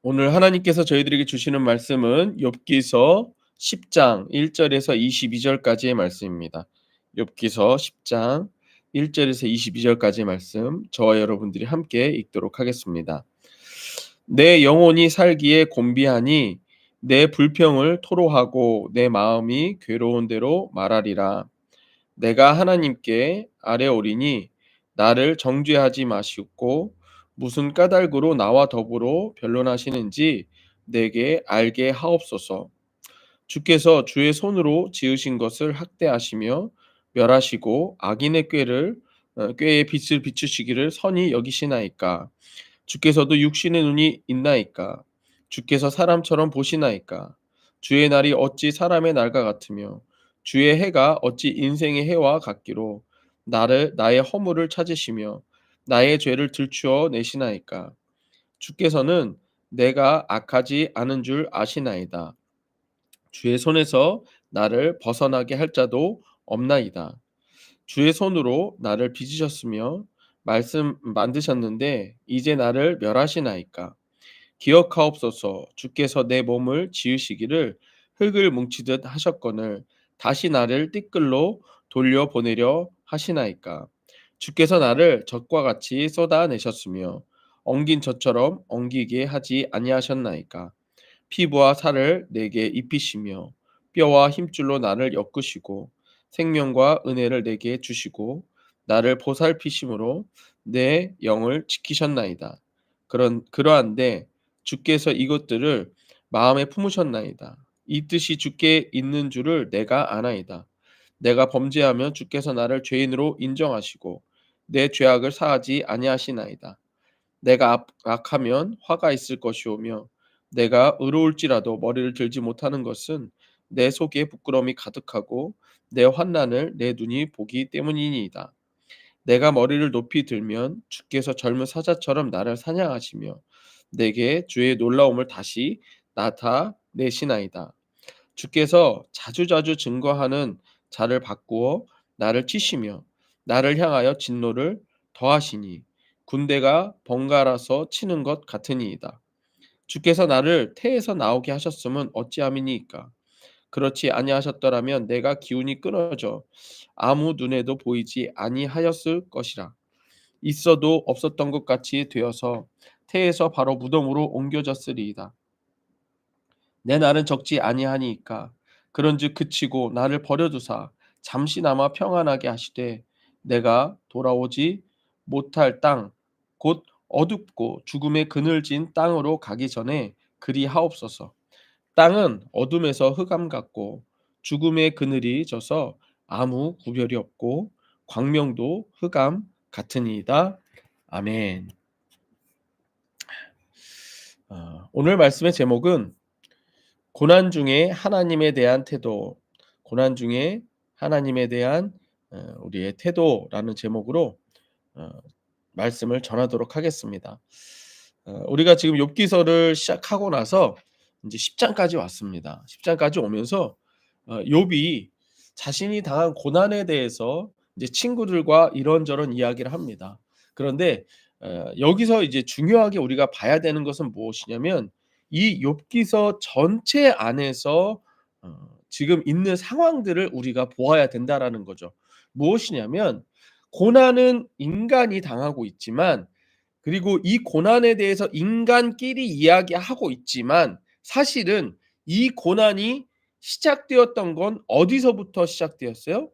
오늘 하나님께서 저희들에게 주시는 말씀은 욥기서 10장 1절에서 22절까지의 말씀입니다. 욥기서 10장 1절에서 22절까지의 말씀, 저와 여러분들이 함께 읽도록 하겠습니다. 내 영혼이 살기에 곤비하니 내 불평을 토로하고 내 마음이 괴로운 대로 말하리라. 내가 하나님께 아뢰오리니 나를 정죄하지 마시고 무슨 까닭으로 나와 더불어 변론하시는지 내게 알게 하옵소서. 주께서 주의 손으로 지으신 것을 학대하시며 멸하시고 악인의 꾀에 빛을 비추시기를 선히 여기시나이까. 주께서도 육신의 눈이 있나이까. 주께서 사람처럼 보시나이까. 주의 날이 어찌 사람의 날과 같으며 주의 해가 어찌 인생의 해와 같기로 나의 허물을 찾으시며 나의 죄를 들추어 내시나이까. 주께서는 내가 악하지 않은 줄 아시나이다. 주의 손에서 나를 벗어나게 할 자도 없나이다. 주의 손으로 나를 빚으셨으며 말씀 만드셨는데 이제 나를 멸하시나이까. 기억하옵소서. 주께서 내 몸을 지으시기를 흙을 뭉치듯 하셨거늘 다시 나를 띠끌로 돌려보내려 하시나이까. 주께서 나를 젖과 같이 쏟아내셨으며 엉긴 젖처럼 엉기게 하지 아니하셨나이까. 피부와 살을 내게 입히시며 뼈와 힘줄로 나를 엮으시고 생명과 은혜를 내게 주시고 나를 보살피심으로 내 영을 지키셨나이다. 그러한데 주께서 이것들을 마음에 품으셨나이다. 이 뜻이 주께 있는 줄을 내가 아나이다. 내가 범죄하면 주께서 나를 죄인으로 인정하시고 내 죄악을 사하지 아니하시나이다. 내가 악하면 화가 있을 것이오며 내가 의로울지라도 머리를 들지 못하는 것은 내 속에 부끄러움이 가득하고 내 환난을 내 눈이 보기 때문이니이다. 내가 머리를 높이 들면 주께서 젊은 사자처럼 나를 사냥하시며 내게 주의 놀라움을 다시 나타내시나이다. 주께서 자주자주 증거하는 자를 바꾸어 나를 치시며 나를 향하여 진노를 더하시니 군대가 번갈아서 치는 것 같으니이다. 주께서 나를 태에서 나오게 하셨음은 어찌함이니까. 그렇지 아니하셨더라면 내가 기운이 끊어져 아무 눈에도 보이지 아니하였을 것이라. 있어도 없었던 것 같이 되어서 태에서 바로 무덤으로 옮겨졌으리이다. 내 날은 적지 아니하니까. 그런즉 그치고 나를 버려두사 잠시나마 평안하게 하시되 내가 돌아오지 못할 땅 곧 어둡고 죽음의 그늘진 땅으로 가기 전에 그리 하옵소서. 땅은 어둠에서 흑암 같고 죽음의 그늘이 져서 아무 구별이 없고 광명도 흑암 같으니이다. 아멘. 오늘 말씀의 제목은 고난 중에 하나님에 대한 태도, 고난 중에 하나님에 대한 우리의 태도라는 제목으로 어, 말씀을 전하도록 하겠습니다. 우리가 지금 욥기서를 시작하고 나서 이제 10장까지 왔습니다. 10장까지 오면서 욥이 자신이 당한 고난에 대해서 이제 친구들과 이런저런 이야기를 합니다. 그런데 여기서 이제 중요하게 우리가 봐야 되는 것은 무엇이냐면 이 욥기서 전체 안에서 지금 있는 상황들을 우리가 보아야 된다라는 거죠. 무엇이냐면 고난은 인간이 당하고 있지만 그리고 이 고난에 대해서 인간끼리 이야기하고 있지만 사실은 이 고난이 시작되었던 건 어디서부터 시작되었어요?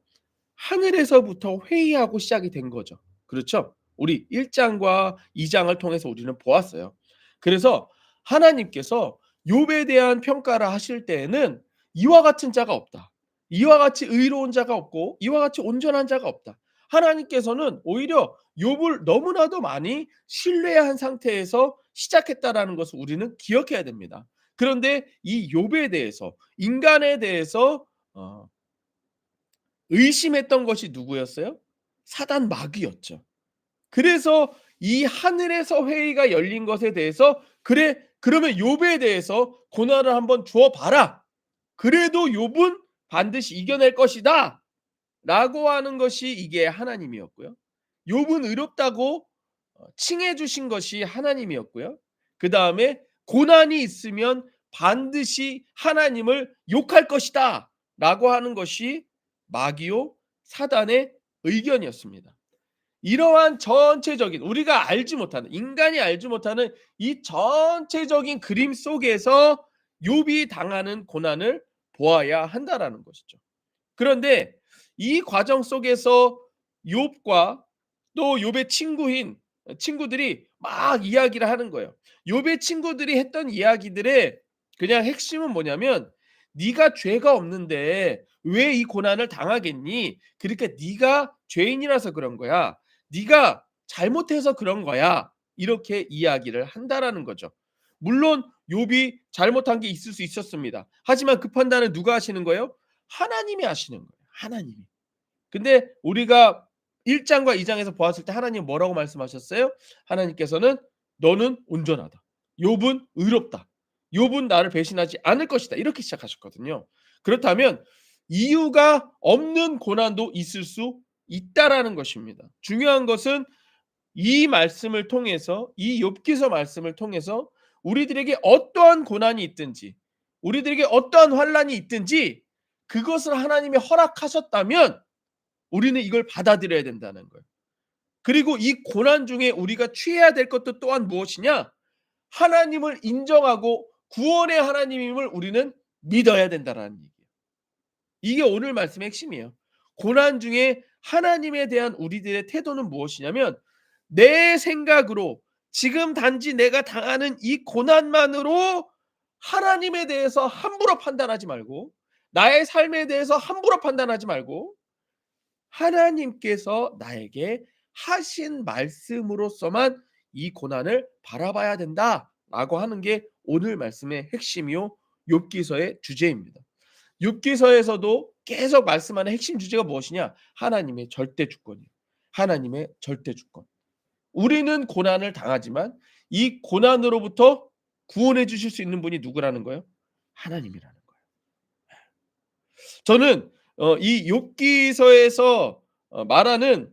하늘에서부터 회의하고 시작이 된 거죠. 그렇죠? 우리 1장과 2장을 통해서 우리는 보았어요. 그래서 하나님께서 욥에 대한 평가를 하실 때에는 이와 같은 자가 없다. 이와 같이 의로운 자가 없고 이와 같이 온전한 자가 없다. 하나님께서는 오히려 욥을 너무나도 많이 신뢰한 상태에서 시작했다라는 것을 우리는 기억해야 됩니다. 그런데 이 욥에 대해서 인간에 대해서 의심했던 것이 누구였어요? 사단 마귀였죠. 그래서 이 하늘에서 회의가 열린 것에 대해서 그래 그러면 욥에 대해서 고난을 한번 주어 봐라. 그래도 욥은 반드시 이겨낼 것이다. 라고 하는 것이 이게 하나님이었고요. 욥은 의롭다고 칭해 주신 것이 하나님이었고요. 그다음에 고난이 있으면 반드시 하나님을 욕할 것이다 라고 하는 것이 마귀요 사단의 의견이었습니다. 이러한 전체적인 우리가 알지 못하는 인간이 알지 못하는 이 전체적인 그림 속에서 욥이 당하는 고난을 보아야 한다라는 것이죠. 그런데 이 과정 속에서 욥과 또 욥의 친구들이 막 이야기를 하는 거예요. 욥의 친구들이 했던 이야기들의 그냥 핵심은 뭐냐면 "네가 죄가 없는데 왜 이 고난을 당하겠니? 그러니까 네가 죄인이라서 그런 거야. 네가 잘못해서 그런 거야." 이렇게 이야기를 한다라는 거죠. 물론 욥이 잘못한 게 있을 수 있었습니다. 하지만 그 판단은 누가 하시는 거예요? 하나님이 하시는 거예요. 하나님이. 근데 우리가 1 장과 2 장에서 보았을 때 하나님은 뭐라고 말씀하셨어요? 하나님께서는 "너는 온전하다. 욥은 의롭다. 욥은 나를 배신하지 않을 것이다." 이렇게 시작하셨거든요. 그렇다면 이유가 없는 고난도 있을 수 있다라는 것입니다. 중요한 것은 이 말씀을 통해서 이 욥기서 말씀을 통해서 우리들에게 어떠한 고난이 있든지 우리들에게 어떠한 환난이 있든지 그것을 하나님이 허락하셨다면 우리는 이걸 받아들여야 된다는 거예요. 그리고 이 고난 중에 우리가 취해야 될 것도 또한 무엇이냐? 하나님을 인정하고 구원의 하나님임을 우리는 믿어야 된다라는 얘기예요. 이게 오늘 말씀의 핵심이에요. 고난 중에 하나님에 대한 우리들의 태도는 무엇이냐면 내 생각으로 지금 단지 내가 당하는 이 고난만으로 하나님에 대해서 함부로 판단하지 말고 나의 삶에 대해서 함부로 판단하지 말고 하나님께서 나에게 하신 말씀으로서만 이 고난을 바라봐야 된다라고 하는 게 오늘 말씀의 핵심이요 욥기서의 주제입니다. 욥기서에서도 계속 말씀하는 핵심 주제가 무엇이냐? 하나님의 절대 주권이에요. 하나님의 절대 주권. 우리는 고난을 당하지만 이 고난으로부터 구원해 주실 수 있는 분이 누구라는 거예요? 하나님이라는 거예요. 저는 이 욥기서에서 말하는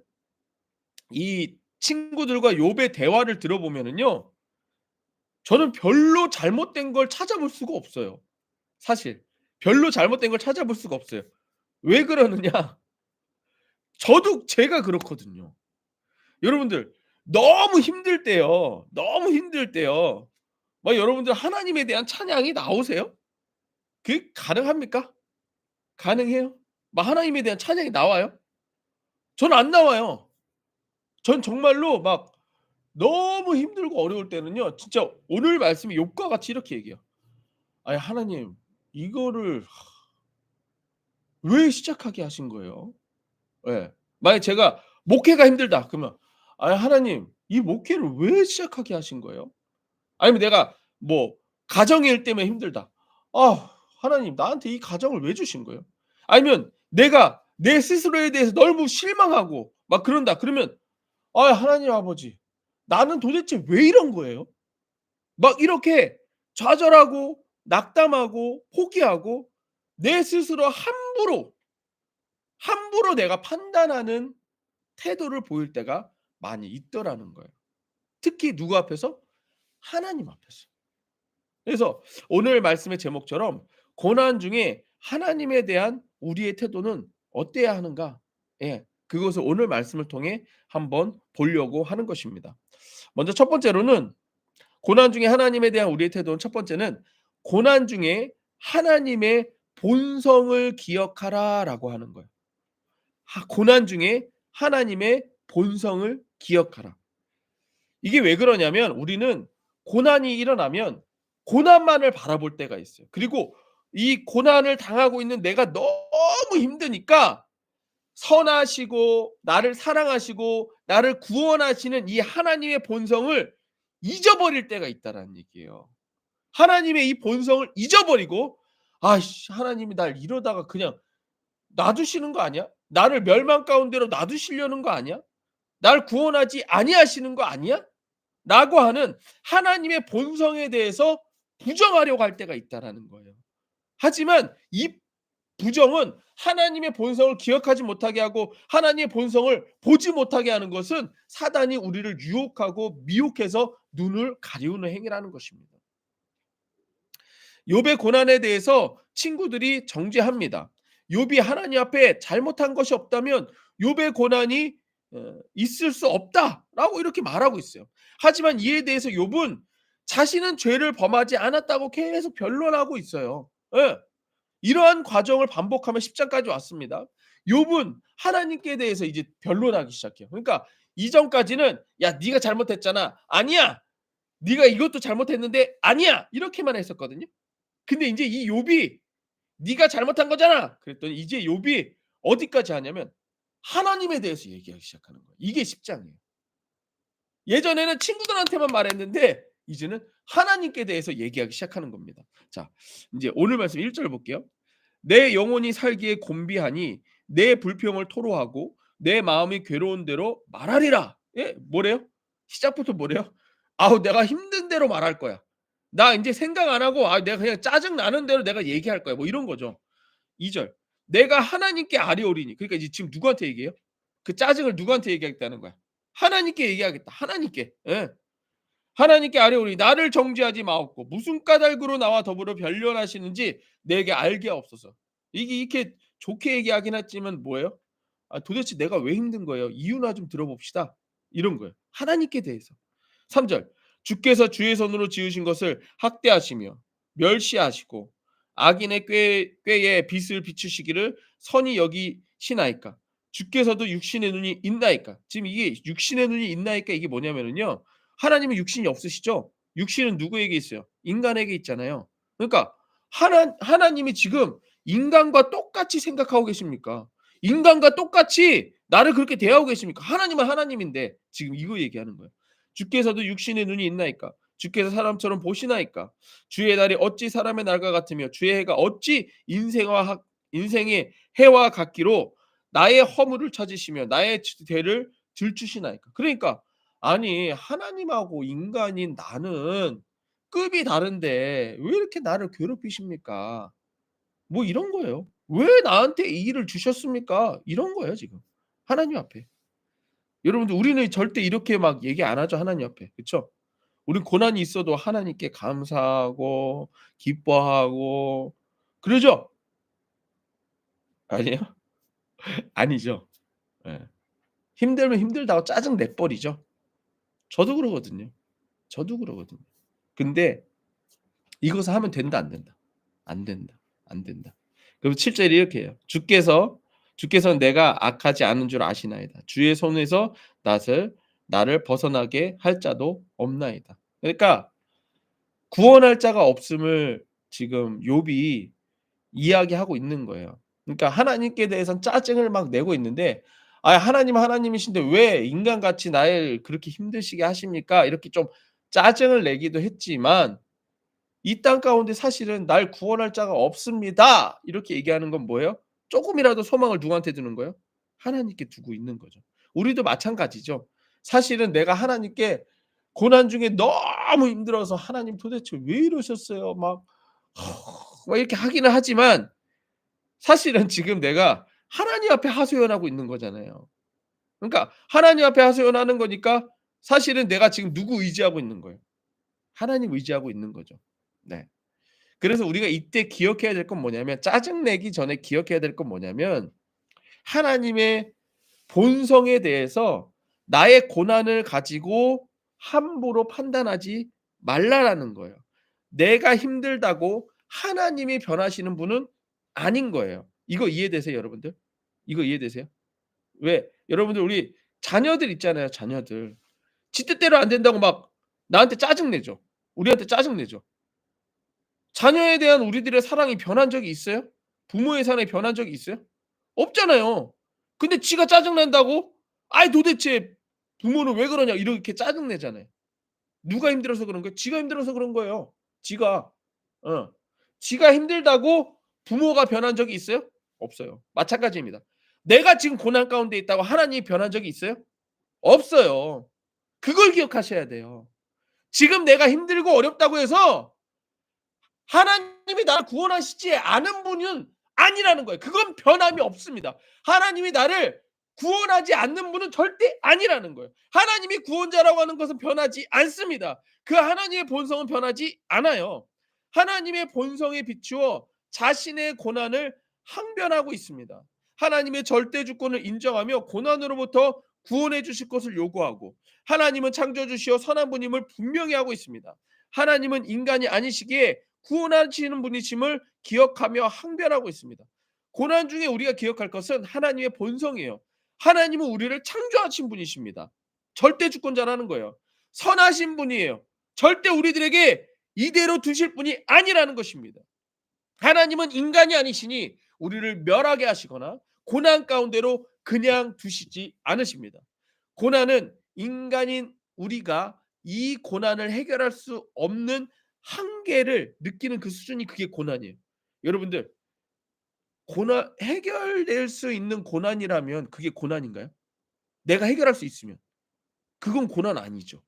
이 친구들과 욥의 대화를 들어보면은요. 저는 별로 잘못된 걸 찾아볼 수가 없어요. 사실. 별로 잘못된 걸 찾아볼 수가 없어요. 왜 그러느냐? 저도 제가 그렇거든요. 여러분들 너무 힘들 때요. 너무 힘들 때요. 막 여러분들 하나님에 대한 찬양이 나오세요? 그게 가능합니까? 가능해요? 막 하나님에 대한 찬양이 나와요? 저는 안 나와요. 전 정말로 막 너무 힘들고 어려울 때는요. 진짜 오늘 말씀이 욥과 같이 이렇게 얘기해요. "아니 하나님 이거를 왜 시작하게 하신 거예요?" 예. 만약 제가 목회가 힘들다 그러면 "아니 하나님 이 목회를 왜 시작하게 하신 거예요?" 아니면 내가 뭐 가정의 일 때문에 힘들다. "아 하나님 나한테 이 가정을 왜 주신 거예요?" 아니면 내가 내 스스로에 대해서 너무 실망하고 막 그런다. 그러면 "아 하나님 아버지 나는 도대체 왜 이런 거예요?" 막 이렇게 좌절하고 낙담하고 포기하고 내 스스로 함부로 내가 판단하는 태도를 보일 때가 많이 있더라는 거예요. 특히 누구 앞에서? 하나님 앞에서. 그래서 오늘 말씀의 제목처럼 고난 중에 하나님에 대한 우리의 태도는 어때야 하는가? 예. 그것을 오늘 말씀을 통해 한번 보려고 하는 것입니다. 먼저 첫 번째로는 고난 중에 하나님에 대한 우리의 태도는 첫 번째는 고난 중에 하나님의 본성을 기억하라라고 하는 거예요. 고난 중에 하나님의 본성을 기억하라. 이게 왜 그러냐면 우리는 고난이 일어나면 고난만을 바라볼 때가 있어요. 그리고 이 고난을 당하고 있는 내가 너무 힘드니까 선하시고 나를 사랑하시고 나를 구원하시는 이 하나님의 본성을 잊어버릴 때가 있다라는 얘기예요. 하나님의 이 본성을 잊어버리고 '아이씨 하나님이 날 이러다가 그냥 놔두시는 거 아니야? 나를 멸망 가운데로 놔두시려는 거 아니야? 날 구원하지 아니하시는 거 아니야?' 라고 하는 하나님의 본성에 대해서 부정하려고 할 때가 있다라는 거예요. 하지만 이 부정은 하나님의 본성을 기억하지 못하게 하고 하나님의 본성을 보지 못하게 하는 것은 사단이 우리를 유혹하고 미혹해서 눈을 가리우는 행위라는 것입니다. 욥의 고난에 대해서 친구들이 정죄합니다. 욥이 하나님 앞에 잘못한 것이 없다면 욥의 고난이 있을 수 없다라고 이렇게 말하고 있어요. 하지만 이에 대해서 욥은 자신은 죄를 범하지 않았다고 계속 변론하고 있어요. 예. 이러한 과정을 반복하며 10장까지 왔습니다. 욥은 하나님께 대해서 이제 변론하기 시작해요. 그러니까 이전까지는 "야 네가 잘못했잖아." "아니야. 네가 이것도 잘못했는데." "아니야." 이렇게만 했었거든요. 근데 인제 이 욥이 "네가 잘못한 거잖아." 그랬더니 이제 욥이 어디까지 하냐면 하나님에 대해서 얘기하기 시작하는 거예요. 이게 10장이에요. 예전에는 친구들한테만 말했는데 이제는 하나님께 대해서 얘기하기 시작하는 겁니다. 자, 인제 오늘 말씀 1절 볼게요. "내 영혼이 살기에 곤비하니 내 불평을 토로하고 내 마음이 괴로운 대로 말하리라." 예? 뭐래요? 시작부터 뭐래요? "아우 내가 힘든 대로 말할 거야. 나 인제 생각 안 하고 내가 그냥 짜증 나는 대로 내가 얘기할 거야." 뭐 이런 거죠. 2 절. "내가 하나님께 아뢰오리니." 그러니까 이제 지금 누구한테 얘기해요? 그 짜증을 누구한테 얘기하겠다는 거야? 하나님께 얘기하겠다. 하나님께. 예. 하나님께 아뢰오니 나를 정죄하지 마옵고 무슨 까닭으로 나와 더불어 변론하시는지 내게 알게 하옵소서. 이게 이렇게 좋게 얘기하긴 했지만 뭐예요? 도대체 내가 왜 힘든 거예요? 이유나 좀 들어봅시다. 이런 거예요. 하나님께 대해서. 3 절. 주께서 주의 손으로 지으신 것을 학대하시며 멸시하시고 악인의 꾀에 빛을 비추시기를 선히 여기시나이까? 주께서도 육신의 눈이 있나이까? 지금 이게 육신의 눈이 있나이까 이게 뭐냐면은요. 하나님은 육신이 없으시죠? 육신은 누구에게 있어요? 인간에게 있잖아요. 그러니까 하나님이 지금 인간과 똑같이 생각하고 계십니까? 인간과 똑같이 나를 그렇게 대하고 계십니까? 하나님은 하나님인데 지금 이거 얘기하는 거예요. 주께서도 육신의 눈이 있나이까? 주께서 사람처럼 보시나이까? 주의 날이 어찌 사람의 날과 같으며 주의 해가 어찌 인생의 해와 같기로 나의 허물을 찾으시며 나의 죄를 들추시나이까? 그러니까 아니 하나님하고 인간인 나는 급이 다른데 왜 이렇게 나를 괴롭히십니까? 뭐 이런 거예요. "왜 나한테 이 일을 주셨습니까?" 이런 거예요 지금 하나님 앞에. 여러분들 우리는 절대 이렇게 막 얘기 안 하죠 하나님 앞에. 그쵸? 우린 고난이 있어도 하나님께 감사하고 기뻐하고 그러죠? 아니에요? 아니죠. 예. 힘들면 힘들다고 짜증 내 버리죠. 저도 그러거든요. 저도 그러거든요. 근데 이것을 하면 된다 안 된다? 안 된다. 안 된다. 그리고 7 절에 이렇게 해요. 주께서는 내가 악하지 않은 줄 아시나이다. 주의 손에서 낫을 나를 벗어나게 할 자도 없나이다. 그러니까 구원할 자가 없음을 지금 욥이 이야기하고 있는 거예요. 그러니까 하나님께 대해서는 짜증을 막 내고 있는데 하나님 하나님이신데 왜 인간같이 날 그렇게 힘드시게 하십니까?" 이렇게 좀 짜증을 내기도 했지만 이 땅 가운데 사실은 "날 구원할 자가 없습니다." 이렇게 얘기하는 건 뭐예요? 쪼금이라도 소망을 누구한테 두는 거예요? 하나님께 두고 있는 거죠. 우리도 마찬가지죠. 사실은 내가 하나님께 고난 중에 너무 힘들어서 "하나님 도대체 왜 이러셨어요?" 막 이렇게 하기는 하지만 사실은 지금 내가 하나님 앞에 하소연하고 있는 거잖아요. 그러니까 하나님 앞에 하소연하는 거니까 사실은 내가 지금 누구 의지하고 있는 거예요? 하나님 의지하고 있는 거죠. 네. 그래서 우리가 이때 기억해야 될 건 뭐냐면 짜증 내기 전에 기억해야 될 건 뭐냐면 하나님의 본성에 대해서 나의 고난을 가지고 함부로 판단하지 말라라는 거예요. 내가 힘들다고 하나님이 변하시는 분은 아닌 거예요. 이거 이해되세요, 여러분들? 이거 이해되세요? 왜? 여러분들 우리 자녀들 있잖아요, 자녀들. 지 뜻대로 안 된다고 막 나한테 짜증 내죠. 우리한테 짜증 내죠. 자녀에 대한 우리들의 사랑이 변한 적이 있어요? 부모의 사랑이 변한 적이 있어요? 없잖아요. 근데 지가 짜증 낸다고 "아이 도대체 부모는 왜 그러냐." 이렇게 짜증 내잖아요. 누가 힘들어서 그런 거예요? 지가 힘들어서 그런 거예요. 지가. 어. 지가 힘들다고 부모가 변한 적이 있어요? 없어요. 마찬가지입니다. 내가 지금 고난 가운데 있다고 하나님이 변한 적이 있어요? 없어요. 그걸 기억하셔야 돼요. 지금 내가 힘들고 어렵다고 해서 하나님이 나를 구원하시지 않은 분은 아니라는 거예요. 그건 변함이 없습니다. 하나님이 나를 구원하지 않는 분은 절대 아니라는 거예요. 하나님이 구원자라고 하는 것은 변하지 않습니다. 그 하나님의 본성은 변하지 않아요. 하나님의 본성에 비추어 자신의 고난을 항변하고 있습니다. 하나님의 절대 주권을 인정하며 고난으로부터 구원해 주실 것을 요구하고, 하나님은 창조주시오 선한 분임을 분명히 하고 있습니다. 하나님은 인간이 아니시기에 구원하시는 분이심을 기억하며 항변하고 있습니다. 고난 중에 우리가 기억할 것은 하나님의 본성이에요. 하나님은 우리를 창조하신 분이십니다. 절대 주권자라는 거예요. 선하신 분이에요. 절대 우리들에게 이대로 두실 분이 아니라는 것입니다. 하나님은 인간이 아니시니 우리를 멸하게 하시거나 고난 가운데로 그냥 두시지 않으십니다. 고난은 인간인 우리가 이 고난을 해결할 수 없는 한계를 느끼는 그 수준이, 그게 고난이에요. 여러분들, 고난 해결될 수 있는 고난이라면 그게 고난인가요? 내가 해결할 수 있으면 그건 고난 아니죠.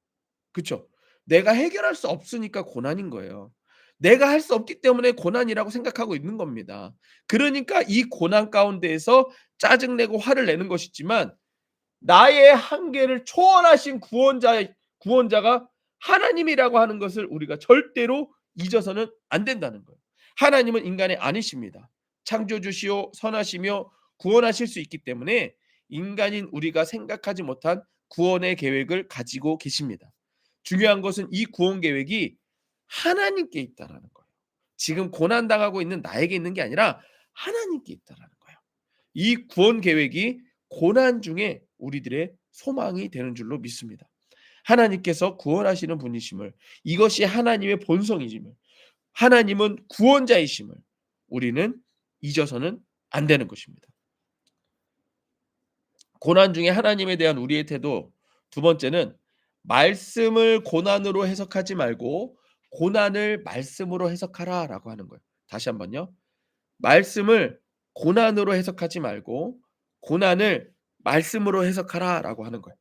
그쵸? 내가 해결할 수 없으니까 고난인 거예요. 내가 할 수 없기 때문에 고난이라고 생각하고 있는 겁니다. 그러니까 이 고난 가운데에서 짜증내고 화를 내는 것이지만, 나의 한계를 초월하신 구원자가 하나님이라고 하는 것을 우리가 절대로 잊어서는 안 된다는 거예요. 하나님은 인간이 아니십니다. 창조주시오 선하시며 구원하실 수 있기 때문에 인간인 우리가 생각하지 못한 구원의 계획을 가지고 계십니다. 중요한 것은 이 구원 계획이 하나님께 있다라는 거예요. 지금 고난 당하고 있는 나에게 있는 게 아니라 하나님께 있다라는 거예요. 이 구원 계획이 고난 중에 우리들의 소망이 되는 줄로 믿습니다. 하나님께서 구원하시는 분이심을, 이것이 하나님의 본성이심을, 하나님은 구원자이심을 우리는 잊어서는 안 되는 것입니다. 고난 중에 하나님에 대한 우리의 태도, 두 번째는 말씀을 고난으로 해석하지 말고 고난을 말씀으로 해석하라라고 하는 거예요. 다시 한번요. 말씀을 고난으로 해석하지 말고 고난을 말씀으로 해석하라라고 하는 거예요.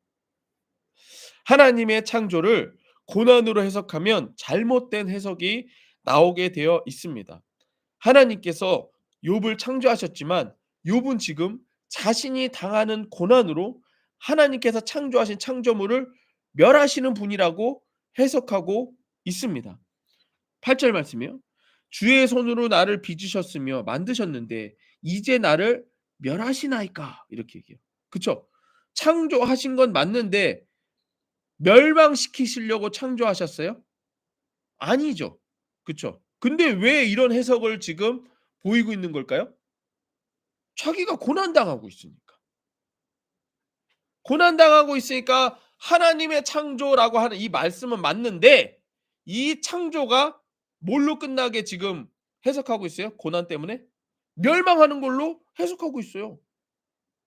하나님의 창조를 고난으로 해석하면 잘못된 해석이 나오게 되어 있습니다. 하나님께서 욥을 창조하셨지만 욥은 지금 자신이 당하는 고난으로 하나님께서 창조하신 창조물을 멸하시는 분이라고 해석하고 있습니다. 8절 말씀이요. 주의 손으로 나를 빚으셨으며 만드셨는데 이제 나를 멸하시나이까, 이렇게 얘기해요. 그쵸? 창조하신 건 맞는데 멸망시키시려고 창조하셨어요? 아니죠. 그쵸? 근데 왜 이런 해석을 지금 보이고 있는 걸까요? 자기가 고난당하고 있으니까. 고난당하고 있으니까 하나님의 창조라고 하는 이 말씀은 맞는데, 이 창조가 뭘로 끝나게 지금 해석하고 있어요? 고난 때문에? 멸망하는 걸로 해석하고 있어요.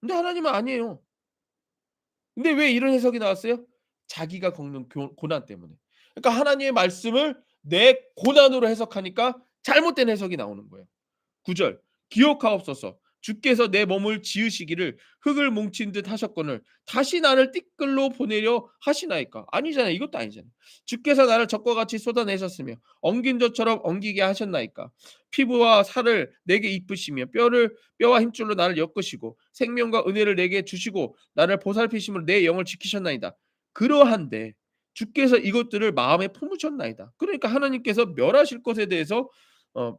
근데 하나님은 아니에요. 근데 왜 이런 해석이 나왔어요? 자기가 겪는 고난 때문에. 그러니까 하나님의 말씀을 내 고난으로 해석하니까 잘못된 해석이 나오는 거예요. 9절 기억하옵소서 주께서 내 몸을 지으시기를 흙을 뭉친 듯 하셨거늘 다시 나를 띠끌로 보내려 하시나이까. 아니잖아요. 이것도 아니잖아요. 주께서 나를 적과 같이 쏟아내셨으며 엉긴 저처럼 엉기게 하셨나이까. 피부와 살을 내게 입으시며 뼈와 힘줄로 나를 엮으시고 생명과 은혜를 내게 주시고 나를 보살피심으로 내 영을 지키셨나이다. 그러한데 주께서 이것들을 마음에 품으셨나이다. 그러니까 하나님께서 멸하실 것에 대해서 어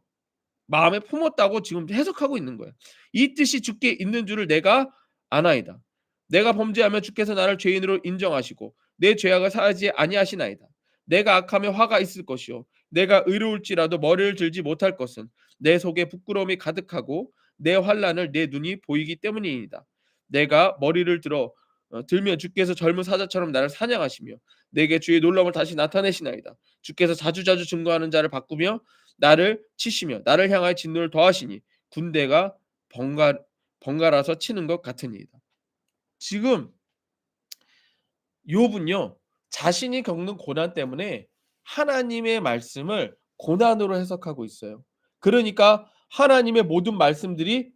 마음에 품었다고 지금 해석하고 있는 거예요. 이 뜻이 주께 있는 줄을 내가 아나이다. 내가 범죄하면 주께서 나를 죄인으로 인정하시고 내 죄악을 사하지 아니하시나이다. 내가 악하며 화가 있을 것이요 내가 의로울지라도 머리를 들지 못할 것은 내 속에 부끄러움이 가득하고 내 환난을 내 눈이 보이기 때문이니이다. 내가 머리를 들면 주께서 젊은 사자처럼 나를 사냥하시며 내게 주의 놀라움을 다시 나타내시나이다. 주께서 자주자주 증거하는 자를 바꾸며 나를 치시며 나를 향하여 진노를 더하시니 군대가 번갈아서 치는 것 같으니이다. 지금 욥은요, 자신이 겪는 고난 때문에 하나님의 말씀을 고난으로 해석하고 있어요. 그러니까 하나님의 모든 말씀들이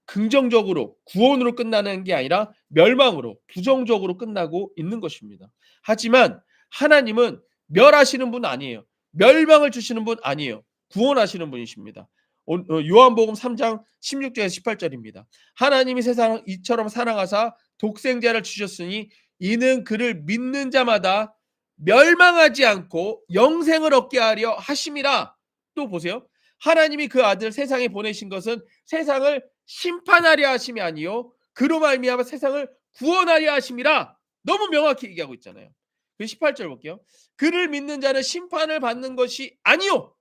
긍정적으로 구원으로 끝나는 게 아니라 멸망으로 부정적으로 끝나고 있는 것입니다. 하지만 하나님은 멸하시는 분 아니에요. 멸망을 주시는 분 아니에요. 구원하시는 분이십니다. 요한복음 3장 16절에서 18절입니다. 하나님이 세상을 이처럼 사랑하사 독생자를 주셨으니 이는 그를 믿는 자마다 멸망하지 않고 영생을 얻게 하려 하심이라. 또 보세요. 하나님이 그 아들 세상에 보내신 것은 세상을 심판하려 하심이 아니요 그로 말미암아 세상을 구원하려 하심이라. 너무 명확히 얘기하고 있잖아요. 그 18절 볼게요. 그를 믿는 자는 심판을 받는 것이 아니요.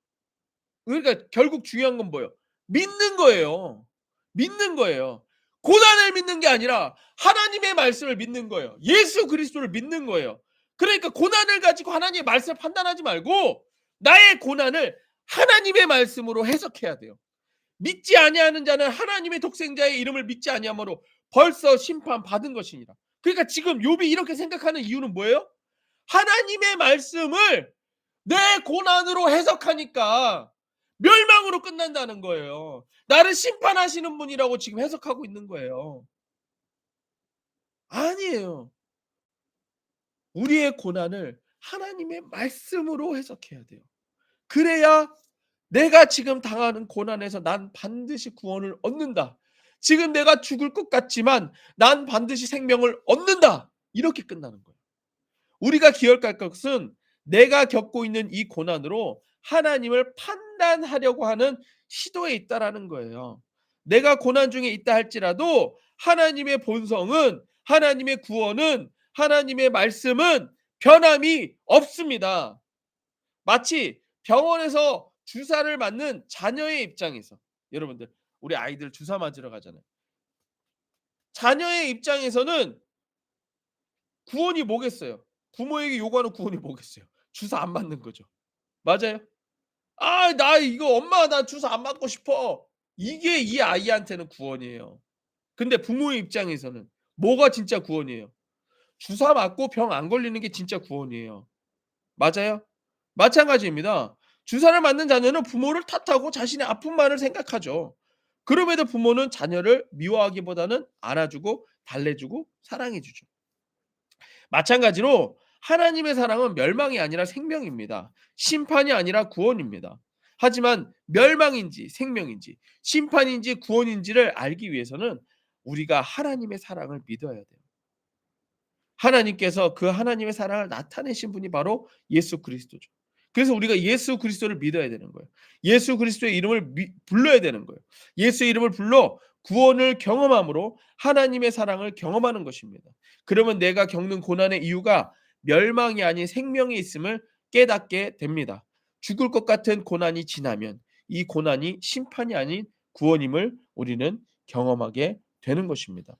그러니까 결국 중요한 건 뭐예요? 믿는 거예요. 믿는 거예요. 고난을 믿는 게 아니라 하나님의 말씀을 믿는 거예요. 예수 그리스도를 믿는 거예요. 그러니까 고난을 가지고 하나님의 말씀을 판단하지 말고 나의 고난을 하나님의 말씀으로 해석해야 돼요. 믿지 아니하는 자는 하나님의 독생자의 이름을 믿지 아니하므로 벌써 심판받은 것이니라. 그러니까 지금 욥이 이렇게 생각하는 이유는 뭐예요? 하나님의 말씀을 내 고난으로 해석하니까 멸망으로 끝난다는 거예요. 나를 심판하시는 분이라고 지금 해석하고 있는 거예요. 아니에요. 우리의 고난을 하나님의 말씀으로 해석해야 돼요. 그래야 내가 지금 당하는 고난에서 난 반드시 구원을 얻는다. 지금 내가 죽을 것 같지만 난 반드시 생명을 얻는다. 이렇게 끝나는 거예요. 우리가 기억할 것은 내가 겪고 있는 이 고난으로 하나님을 판단하려고 하는 시도에 있다라는 거예요. 내가 고난 중에 있다 할지라도 하나님의 본성은, 하나님의 구원은, 하나님의 말씀은 변함이 없습니다. 마치 병원에서 주사를 맞는 자녀의 입장에서, 여러분들 우리 아이들 주사 맞으러 가잖아요. 자녀의 입장에서는 구원이 뭐겠어요? 부모에게 요구하는 구원이 뭐겠어요? 주사 안 맞는 거죠. 맞아요? "아 나 이거 엄마 나 주사 안 맞고 싶어." 이게 이 아이한테는 구원이에요. 근데 부모의 입장에서는 뭐가 진짜 구원이에요? 주사 맞고 병 안 걸리는 게 진짜 구원이에요. 맞아요? 마찬가지입니다. 주사를 맞는 자녀는 부모를 탓하고 자신의 아픔만을 생각하죠. 그럼에도 부모는 자녀를 미워하기보다는 안아주고 달래주고 사랑해주죠. 마찬가지로 하나님의 사랑은 멸망이 아니라 생명입니다. 심판이 아니라 구원입니다. 하지만 멸망인지 생명인지 심판인지 구원인지를 알기 위해서는 우리가 하나님의 사랑을 믿어야 돼요. 하나님께서 그 하나님의 사랑을 나타내신 분이 바로 예수 그리스도죠. 그래서 우리가 예수 그리스도를 믿어야 되는 거예요. 예수 그리스도의 이름을 불러야 되는 거예요. 예수의 이름을 불러 구원을 경험함으로 하나님의 사랑을 경험하는 것입니다. 그러면 내가 겪는 고난의 이유가 멸망이 아닌 생명이 있음을 깨닫게 됩니다. 죽을 것 같은 고난이 지나면 이 고난이 심판이 아닌 구원임을 우리는 경험하게 되는 것입니다.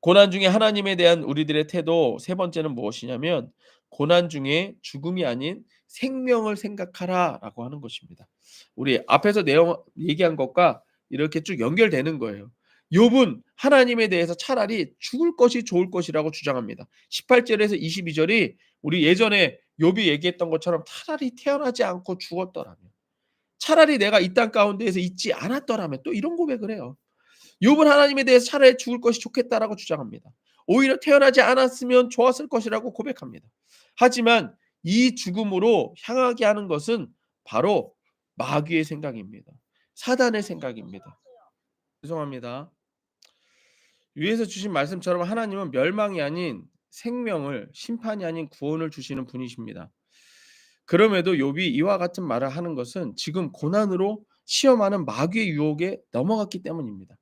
고난 중에 하나님에 대한 우리들의 태도 세 번째는 무엇이냐면 고난 중에 죽음이 아닌 생명을 생각하라라고 하는 것입니다. 우리 앞에서 내용 얘기한 것과 이렇게 쭉 연결되는 거예요. 욥은 하나님에 대해서 차라리 죽을 것이 좋을 것이라고 주장합니다. 18절에서 22절이 우리 예전에 욥이 얘기했던 것처럼 차라리 태어나지 않고 죽었더라면, 차라리 내가 이 땅 가운데에서 있지 않았더라면, 또 이런 고백을 해요. 욥은 하나님에 대해서 차라리 죽을 것이 좋겠다라고 주장합니다. 오히려 태어나지 않았으면 좋았을 것이라고 고백합니다. 하지만 이 죽음으로 향하게 하는 것은 바로 마귀의 생각입니다. 사단의 생각입니다. 죄송합니다. 위에서 주신 말씀처럼 하나님은 멸망이 아닌 생명을, 심판이 아닌 구원을 주시는 분이십니다. 그럼에도 욥이 이와 같은 말을 하는 것은 지금 고난으로 시험하는 마귀의 유혹에 넘어갔기 때문입니다.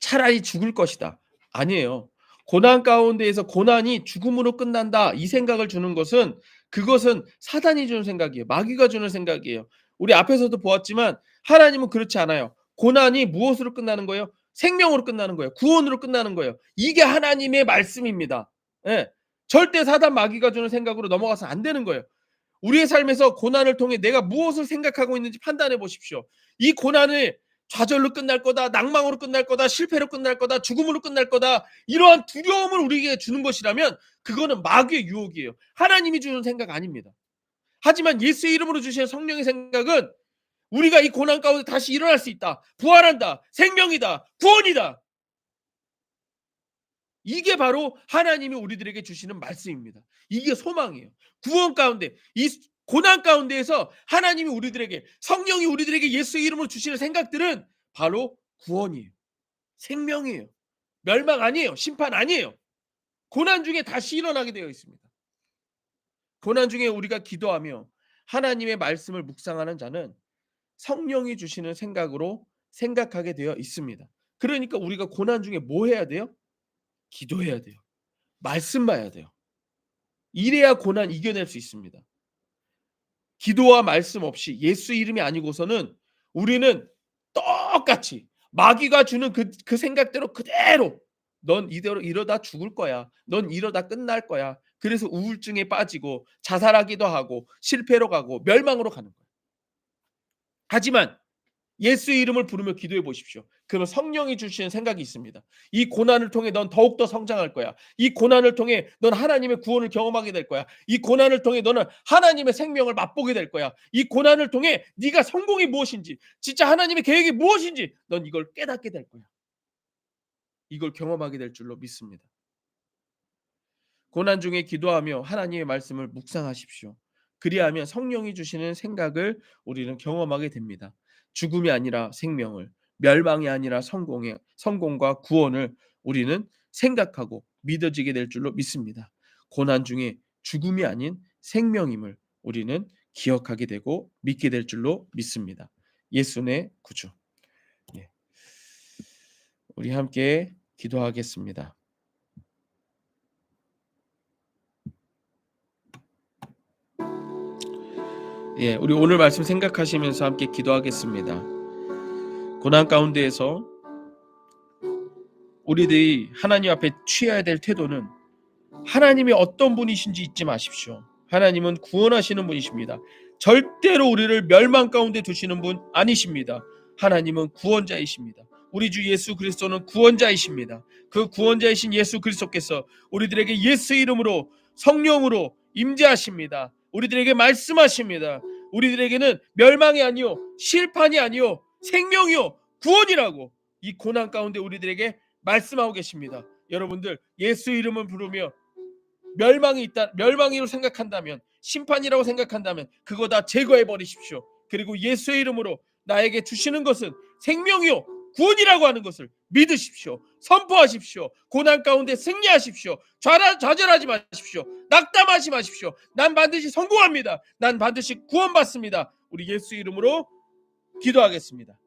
차라리 죽을 것이다. 아니에요. 고난 가운데에서 고난이 죽음으로 끝난다. 이 생각을 주는 것은 그것은 사단이 주는 생각이에요. 마귀가 주는 생각이에요. 우리 앞에서도 보았지만 하나님은 그렇지 않아요. 고난이 무엇으로 끝나는 거예요? 생명으로 끝나는 거예요. 구원으로 끝나는 거예요. 이게 하나님의 말씀입니다. 예. 절대 사단 마귀가 주는 생각으로 넘어가서 안 되는 거예요. 우리의 삶에서 고난을 통해 내가 무엇을 생각하고 있는지 판단해 보십시오. 이 고난을 좌절로 끝날 거다, 낭망으로 끝날 거다, 실패로 끝날 거다, 죽음으로 끝날 거다, 이러한 두려움을 우리에게 주는 것이라면 그거는 마귀의 유혹이에요. 하나님이 주는 생각 아닙니다. 하지만 예수의 이름으로 주시는 성령의 생각은 우리가 이 고난 가운데 다시 일어날 수 있다, 부활한다, 생명이다, 구원이다. 이게 바로 하나님이 우리들에게 주시는 말씀입니다. 이게 소망이에요. 구원 가운데, 이 고난 가운데에서 하나님이 우리들에게, 성령이 우리들에게 예수의 이름으로 주시는 생각들은 바로 구원이에요. 생명이에요. 멸망 아니에요. 심판 아니에요. 고난 중에 다시 일어나게 되어 있습니다. 고난 중에 우리가 기도하며 하나님의 말씀을 묵상하는 자는 성령이 주시는 생각으로 생각하게 되어 있습니다. 그러니까 우리가 고난 중에 뭐 해야 돼요? 기도해야 돼요. 말씀 봐야 돼요. 이래야 고난 이겨낼 수 있습니다. 기도와 말씀 없이 예수 이름이 아니고서는 우리는 똑같이 마귀가 주는 그 생각대로 그대로 넌 이대로 이러다 죽을 거야. 넌 이러다 끝날 거야. 그래서 우울증에 빠지고 자살하기도 하고 실패로 가고 멸망으로 가는 거예요. 하지만 예수의 이름을 부르며 기도해 보십시오. 그러면 성령이 주시는 생각이 있습니다. 이 고난을 통해 넌 더욱더 성장할 거야. 이 고난을 통해 넌 하나님의 구원을 경험하게 될 거야. 이 고난을 통해 너는 하나님의 생명을 맛보게 될 거야. 이 고난을 통해 네가 성공이 무엇인지, 진짜 하나님의 계획이 무엇인지 넌 이걸 깨닫게 될 거야. 이걸 경험하게 될 줄로 믿습니다. 고난 중에 기도하며 하나님의 말씀을 묵상하십시오. 그리하면 성령이 주시는 생각을 우리는 경험하게 됩니다. 죽음이 아니라 생명을, 멸망이 아니라 성공과 구원을 우리는 생각하고 믿어지게 될 줄로 믿습니다. 고난 중에 죽음이 아닌 생명임을 우리는 기억하게 되고 믿게 될 줄로 믿습니다. 예수의 구주. 예. 우리 함께 기도하겠습니다. 예, 우리 오늘 말씀 생각하시면서 함께 기도하겠습니다. 고난 가운데에서 우리들이 하나님 앞에 취해야 될 태도는 하나님이 어떤 분이신지 잊지 마십시오. 하나님은 구원하시는 분이십니다. 절대로 우리를 멸망 가운데 두시는 분 아니십니다. 하나님은 구원자이십니다. 우리 주 예수 그리스도는 구원자이십니다. 그 구원자이신 예수 그리스도께서 우리들에게 예수 이름으로 성령으로 임재하십니다. 우리들에게 말씀하십니다. 우리들에게는 멸망이 아니요 실판이 아니요 생명이요 구원이라고 이 고난 가운데 우리들에게 말씀하고 계십니다. 여러분들 예수 이름을 부르며 멸망이라고 생각한다면 심판이라고 생각한다면 그거 다 제거해 버리십시오. 그리고 예수의 이름으로 나에게 주시는 것은 생명이요 구원이라고 하는 것을 믿으십시오. 선포하십시오. 고난 가운데 승리하십시오. 좌절하지 마십시오. 낙담하지 마십시오. 난 반드시 성공합니다. 난 반드시 구원받습니다. 우리 예수 이름으로 기도하겠습니다.